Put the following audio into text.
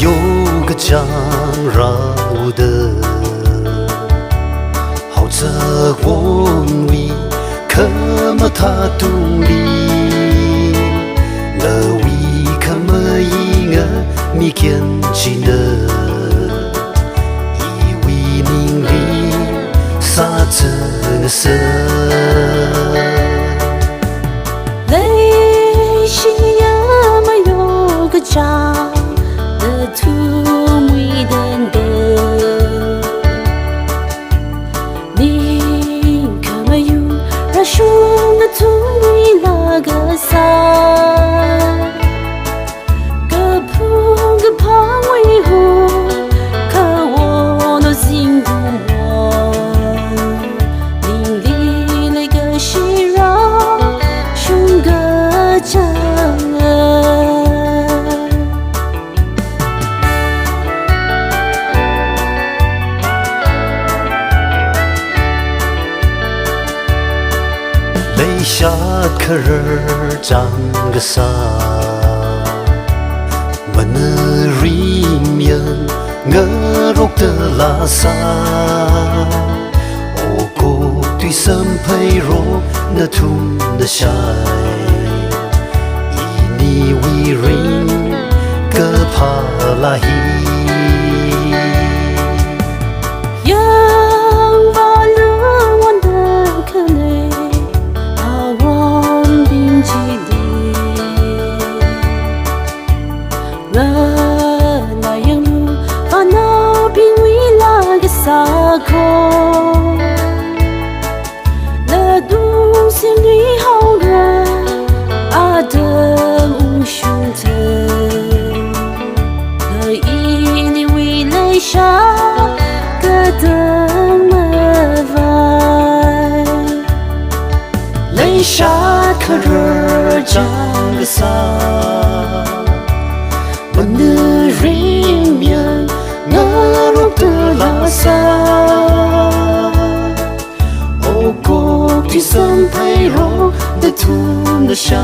有个将绕的，好着我为可么他独立，那为可么一个米见起呢，以为明里啥子个事？内心也没有个家。土没等的，你可没有让兄的土没那个啥，个碰个旁为何，可我那心不我，你里那个是让兄个家。泪下可人长个啥？么呢里面我肉的拉萨，我过对身配肉那土那晒，以你为人个帕拉希。那东西里好人啊的无兄弟，可以你为了啥个的么烦？泪下可人长个啥？我的人面我肉的拉萨。身配肉的土那下。